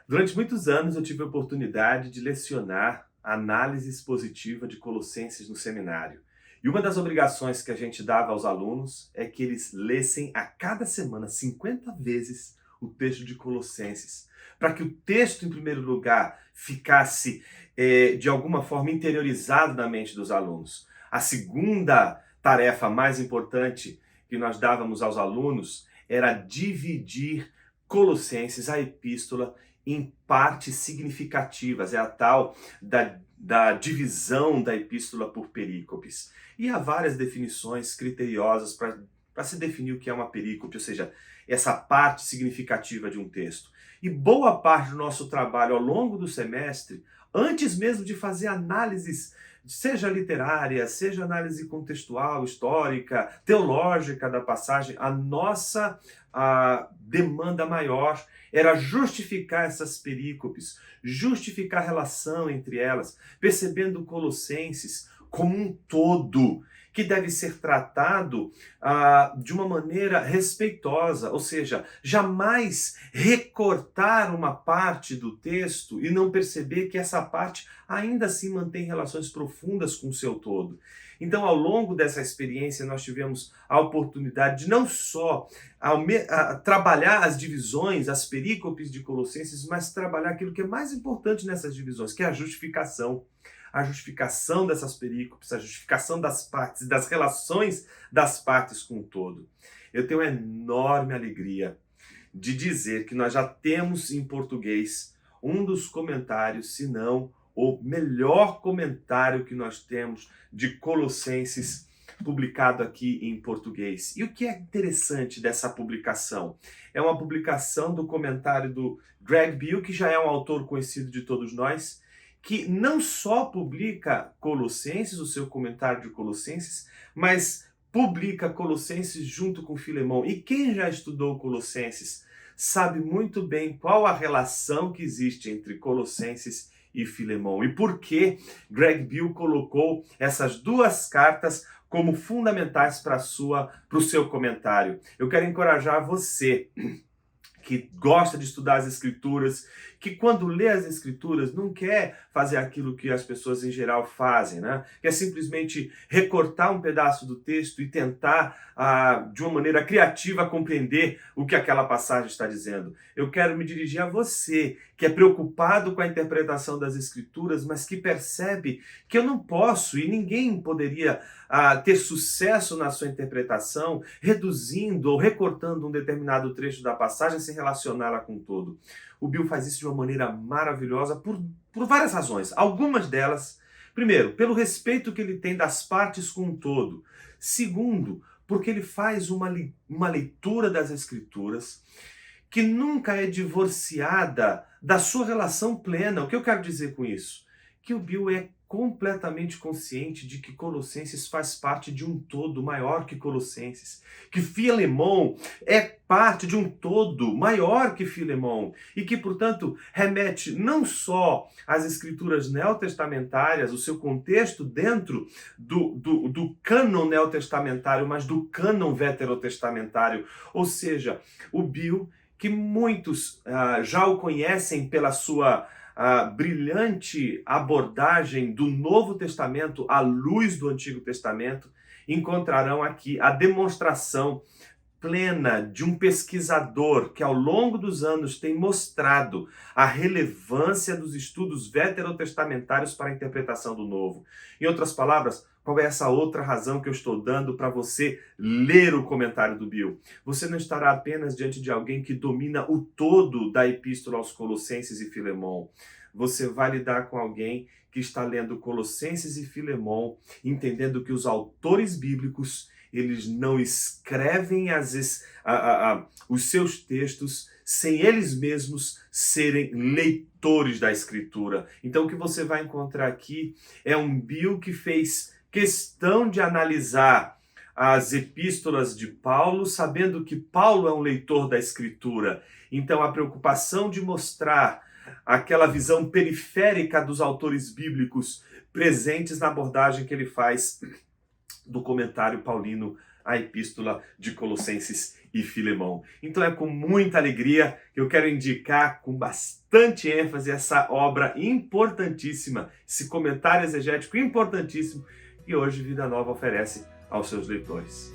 Durante muitos anos eu tive a oportunidade de lecionar análise expositiva de Colossenses no seminário. E uma das obrigações que a gente dava aos alunos é que eles lessem a cada semana 50 vezes o texto de Colossenses, para que o texto, em primeiro lugar, ficasse de alguma forma interiorizado na mente dos alunos. A segunda tarefa mais importante que nós dávamos aos alunos era dividir Colossenses, a epístola, em partes significativas, é a tal da divisão da epístola por perícopes. E há várias definições criteriosas para se definir o que é uma perícope, ou seja, essa parte significativa de um texto. E boa parte do nosso trabalho ao longo do semestre, antes mesmo de fazer análises, seja literária, seja análise contextual, histórica, teológica da passagem, a demanda maior era justificar essas perícopes, justificar a relação entre elas, percebendo Colossenses como um todo, que deve ser tratado de uma maneira respeitosa, ou seja, jamais recortar uma parte do texto e não perceber que essa parte ainda assim mantém relações profundas com o seu todo. Então, ao longo dessa experiência, nós tivemos a oportunidade de não só trabalhar as divisões, as perícopes de Colossenses, mas trabalhar aquilo que é mais importante nessas divisões, que é a justificação. A justificação dessas perícopes, a justificação das partes, das relações das partes com o todo. Eu tenho uma enorme alegria de dizer que nós já temos em português um dos comentários, se não o melhor comentário que nós temos de Colossenses publicado aqui em português. E o que é interessante dessa publicação? É uma publicação do comentário do Greg Beale, que já é um autor conhecido de todos nós, que não só publica Colossenses, o seu comentário de Colossenses, mas publica Colossenses junto com Filemão. E quem já estudou Colossenses sabe muito bem qual a relação que existe entre Colossenses e Filemão. E por que Greg Beale colocou essas duas cartas como fundamentais para o seu comentário. Eu quero encorajar você que gosta de estudar as Escrituras, que quando lê as Escrituras não quer fazer aquilo que as pessoas em geral fazem, né? Quer simplesmente recortar um pedaço do texto e tentar, de uma maneira criativa, compreender o que aquela passagem está dizendo. Eu quero me dirigir a você, que é preocupado com a interpretação das Escrituras, mas que percebe que eu não posso e ninguém poderia ter sucesso na sua interpretação, reduzindo ou recortando um determinado trecho da passagem sem relacioná-la com o todo. O Beale faz isso de uma maneira maravilhosa por várias razões. Algumas delas, primeiro, pelo respeito que ele tem das partes com o todo. Segundo, porque ele faz uma leitura das Escrituras que nunca é divorciada da sua relação plena. O que eu quero dizer com isso? Que o Beale é completamente consciente de que Colossenses faz parte de um todo maior que Colossenses, que Filemão é parte de um todo maior que Filemão e que, portanto, remete não só às escrituras neotestamentárias, o seu contexto dentro do cânon neotestamentário, mas do cânon veterotestamentário, ou seja, o Beale, que muitos já o conhecem pela sua a brilhante abordagem do Novo Testamento à luz do Antigo Testamento, encontrarão aqui a demonstração plena de um pesquisador que ao longo dos anos tem mostrado a relevância dos estudos veterotestamentários para a interpretação do Novo. Em outras palavras, qual é essa outra razão que eu estou dando para você ler o comentário do Beale? Você não estará apenas diante de alguém que domina o todo da Epístola aos Colossenses e Filemão. Você vai lidar com alguém que está lendo Colossenses e Filemão, entendendo que os autores bíblicos eles não escrevem os seus textos sem eles mesmos serem leitores da Escritura. Então o que você vai encontrar aqui é um Beale que fez questão de analisar as epístolas de Paulo, sabendo que Paulo é um leitor da Escritura. Então a preocupação de mostrar aquela visão periférica dos autores bíblicos presentes na abordagem que ele faz do comentário paulino a epístola de Colossenses e Filemão. Então é com muita alegria que eu quero indicar com bastante ênfase essa obra importantíssima, esse comentário exegético importantíssimo que hoje Vida Nova oferece aos seus leitores.